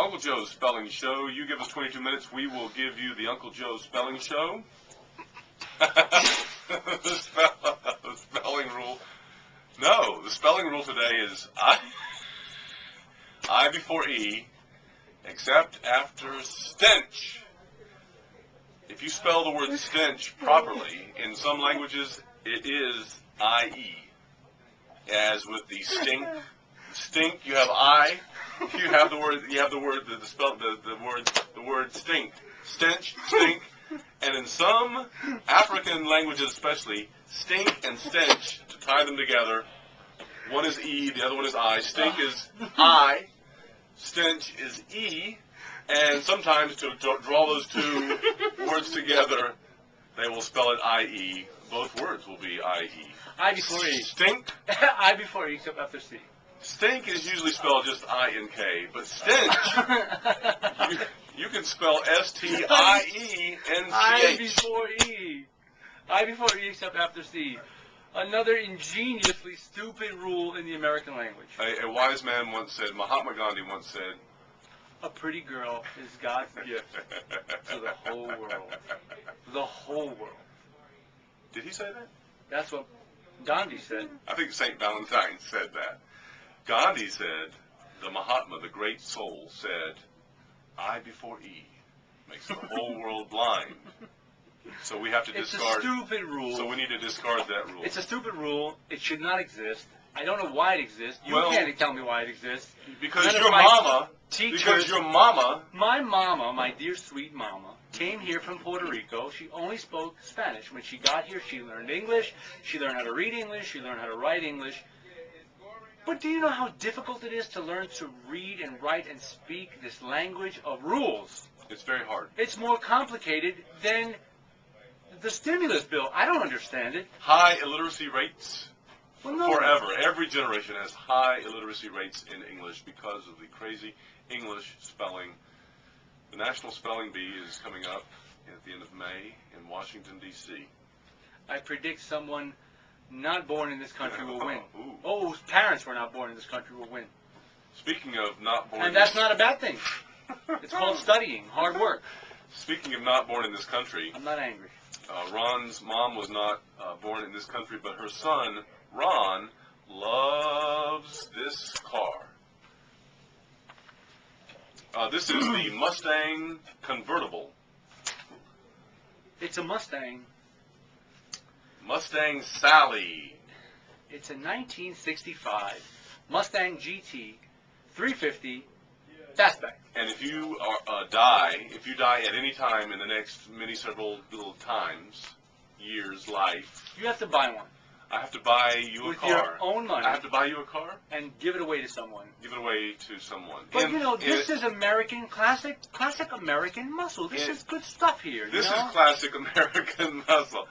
Uncle Joe's Spelling Show. You give us 22 minutes, we will give you the Uncle Joe's Spelling Show. The spelling rule. No, the spelling rule today is I before E, except after stench. If you spell the word stench properly, in some languages it is I-E. As with the stink, you have I. You have the word stink, stench, stink, and in some African languages especially, stink and stench, to tie them together, one is E, the other one is I. Stink is I, stench is E, and sometimes to draw those two words together, they will spell it I-E. Both words will be I-E. I before E. Stink? I before E, except after C. Stink is usually spelled just I-N-K, but stench, you can spell S-T-I-E-N-C-H. I before E. I before E, except after C. Another ingeniously stupid rule in the American language. A wise man once said, Mahatma Gandhi once said, a pretty girl is God's gift to the whole world. The whole world. Did he say that? That's what Gandhi said. I think St. Valentine said that. Gandhi said, the Mahatma, the great soul, said, I before E makes the whole world blind. So we have to discard. It's a stupid rule. So we need to discard that rule. It's a stupid rule. It should not exist. I don't know why it exists. You can't tell me why it exists. Because your mama. Teachers, because your mama. My mama, my dear sweet mama, came here from Puerto Rico. She only spoke Spanish. When she got here, she learned English. She learned how to read English. She learned how to write English. But do you know how difficult it is to learn to read and write and speak this language of rules? It's very hard. It's more complicated than the stimulus bill. I don't understand it. High illiteracy rates. Well, no. Forever. Every generation has high illiteracy rates in English because of the crazy English spelling. The National Spelling Bee is coming up at the end of May in Washington, D.C. I predict someone not born in this country will win. Ooh. Oh, whose parents were not born in this country will win. Speaking of not born and that's not a bad thing. It's called studying, hard work. Speaking of not born in this country, I'm not angry. Ron's mom was not born in this country, but her son, Ron, loves this car. This is the Mustang convertible. It's a Mustang. Mustang Sally. It's a 1965 Mustang GT 350 fastback. And if you die at any time in the next several little times, years, life, you have to buy one. I have to buy you a car. With your own money. I have to buy you a car? And give it away to someone. Give it away to someone. But this is American, classic American muscle. This is good stuff here. This is classic American muscle.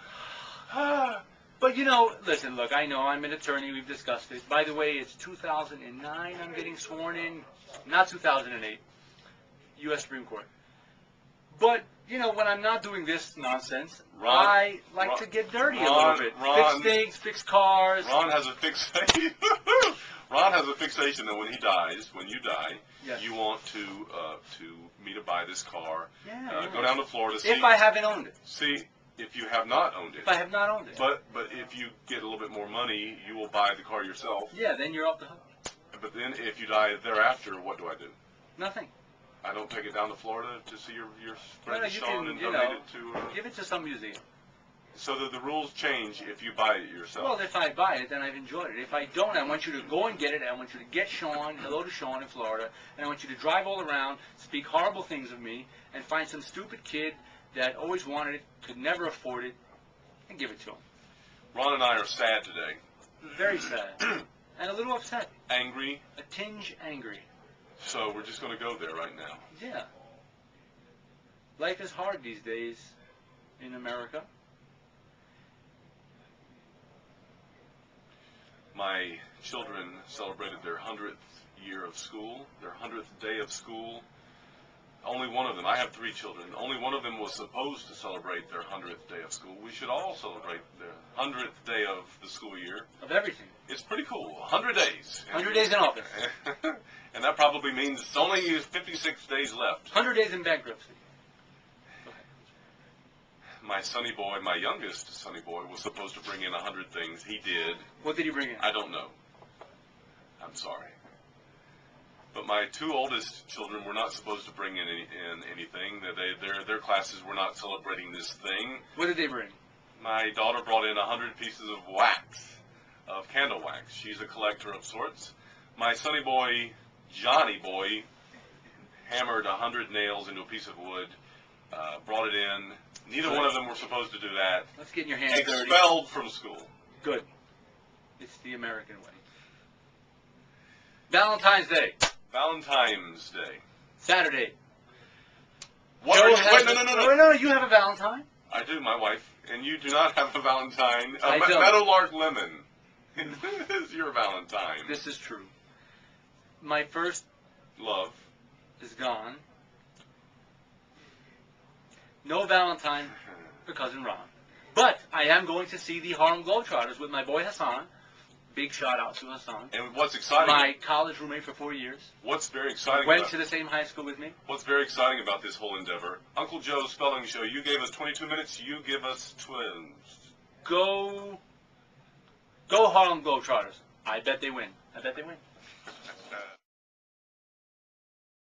But listen, look, I know I'm an attorney. We've discussed it. By the way, it's 2009 I'm getting sworn in, not 2008, U.S. Supreme Court. But, when I'm not doing this nonsense, I like to get dirty a little bit. Fix things, fix cars. Ron has a fixation. Ron has a fixation that when you die, yes, you want to me to buy this car. Yeah, go down to Florida. See, if I haven't owned it. See, if you have not owned it. If I have not owned it. But if you get a little bit more money, you will buy the car yourself. Yeah, then you're off the hook. But then if you die thereafter, what do I do? Nothing. I don't take it down to Florida to see your friend you Sean can, and donate it to... give it to some museum. So the rules change if you buy it yourself. Well, if I buy it, then I've enjoyed it. If I don't, I want you to go and get it. I want you to get Sean, hello to Sean in Florida, and I want you to drive all around, speak horrible things of me, and find some stupid kid that always wanted it, could never afford it, and give it to him. Ron and I are sad today. Very sad. And a little upset. Angry. A tinge angry. So we're just going to go there right now. Yeah. Life is hard these days in America. My children celebrated their 100th year of school, their 100th day of school Only one of them. I have 3 children. Only one of them was supposed to celebrate their 100th day of school. We should all celebrate the 100th day of the school year. Of everything. It's pretty cool. 100 days. 100 days in office. And that probably means it's only 56 days left. 100 days in bankruptcy. My sonny boy, my youngest sonny boy, was supposed to bring in 100 things. He did. What did he bring in? I don't know. I'm sorry. But my 2 oldest children were not supposed to bring in anything. Their classes were not celebrating this thing. What did they bring? My daughter brought in 100 pieces of wax, of candle wax. She's a collector of sorts. My sonny boy, Johnny boy, hammered 100 nails into a piece of wood, brought it in. Neither one of them were supposed to do that. Let's get in your hands dirty. Expelled from school. Good. It's the American way. Valentine's Day. Valentine's Day. Saturday. What are you, wait, no. You have a Valentine? I do, my wife. And you do not have a Valentine. I don't. Meadowlark Lemon is your Valentine. This is true. My first love is gone. No Valentine for Cousin Ron. But I am going to see the Harlem Globetrotters with my boy Hassan. Big shout out to Hassan. And what's exciting? My college roommate for 4 years. What's very exciting? Went to the same high school with me. What's very exciting about this whole endeavor? Uncle Joe's Spelling Show. You gave us 22 minutes. You give us 12. Go Harlem Globetrotters. I bet they win.